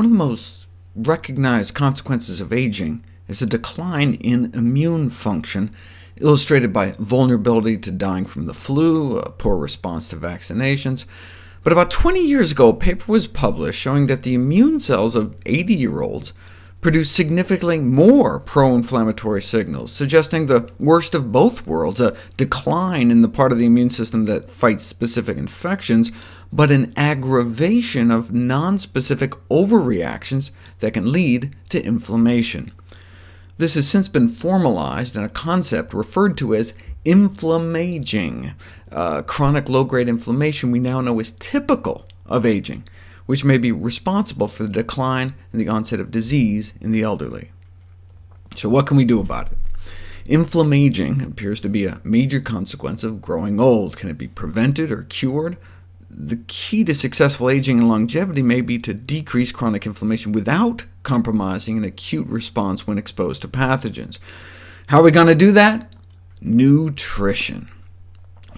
One of the most recognized consequences of aging is a decline in immune function, illustrated by vulnerability to dying from the flu, a poor response to vaccinations. But about 20 years ago, a paper was published showing that the immune cells of 80-year-olds produce significantly more pro-inflammatory signals, suggesting the worst of both worlds, a decline in the part of the immune system that fights specific infections, but an aggravation of nonspecific overreactions that can lead to inflammation. This has since been formalized in a concept referred to as inflammaging, chronic low-grade inflammation we now know is typical of aging, which may be responsible for the decline and the onset of disease in the elderly. So what can we do about it? Inflammaging appears to be a major consequence of growing old. Can it be prevented or cured? The key to successful aging and longevity may be to decrease chronic inflammation without compromising an acute response when exposed to pathogens. How are we going to do that? Nutrition.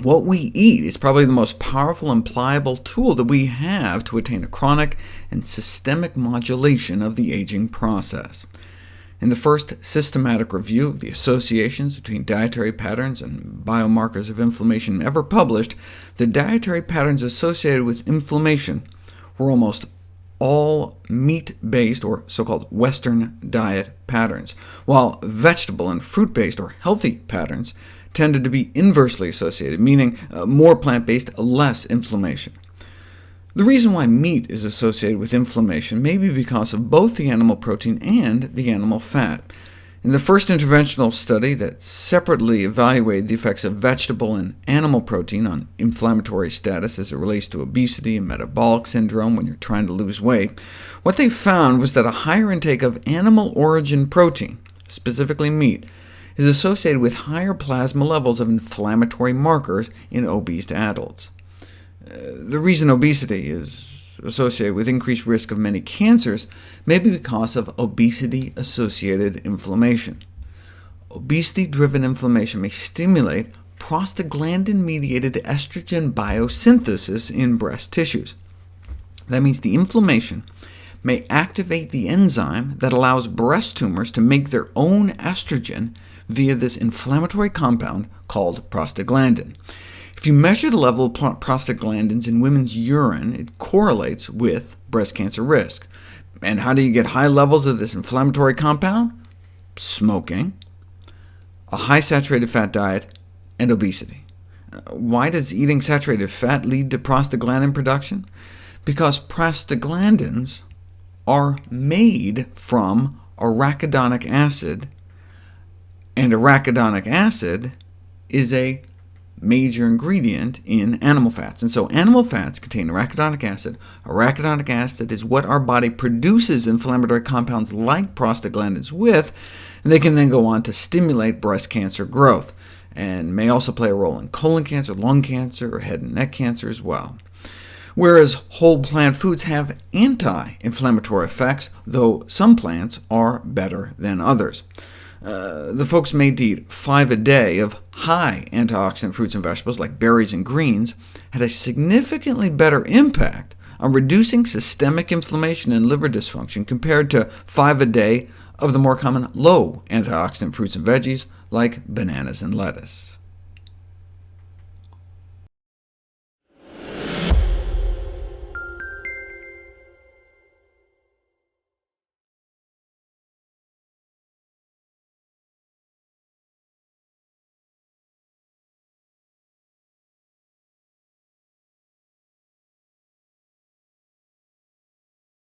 What we eat is probably the most powerful and pliable tool that we have to attain a chronic and systemic modulation of the aging process. In the first systematic review of the associations between dietary patterns and biomarkers of inflammation ever published, the dietary patterns associated with inflammation were almost all meat-based, or so-called Western diet patterns, while vegetable and fruit-based, or healthy patterns, tended to be inversely associated, meaning more plant-based, less inflammation. The reason why meat is associated with inflammation may be because of both the animal protein and the animal fat. In the first interventional study that separately evaluated the effects of vegetable and animal protein on inflammatory status as it relates to obesity and metabolic syndrome when you're trying to lose weight, what they found was that a higher intake of animal origin protein, specifically meat, is associated with higher plasma levels of inflammatory markers in obese adults. The reason obesity is associated with increased risk of many cancers may be because of obesity-associated inflammation. Obesity-driven inflammation may stimulate prostaglandin-mediated estrogen biosynthesis in breast tissues. That means the inflammation may activate the enzyme that allows breast tumors to make their own estrogen via this inflammatory compound called prostaglandin. If you measure the level of prostaglandins in women's urine, it correlates with breast cancer risk. And how do you get high levels of this inflammatory compound? Smoking, a high saturated fat diet, and obesity. Why does eating saturated fat lead to prostaglandin production? Because prostaglandins are made from arachidonic acid, and arachidonic acid is a major ingredient in animal fats. And so animal fats contain arachidonic acid. Arachidonic acid is what our body produces inflammatory compounds like prostaglandins with, and they can then go on to stimulate breast cancer growth, and may also play a role in colon cancer, lung cancer, or head and neck cancer as well. Whereas whole plant foods have anti-inflammatory effects, though some plants are better than others. The folks made to eat 5 a day of high antioxidant fruits and vegetables, like berries and greens, had a significantly better impact on reducing systemic inflammation and liver dysfunction compared to 5 a day of the more common low antioxidant fruits and veggies, like bananas and lettuce.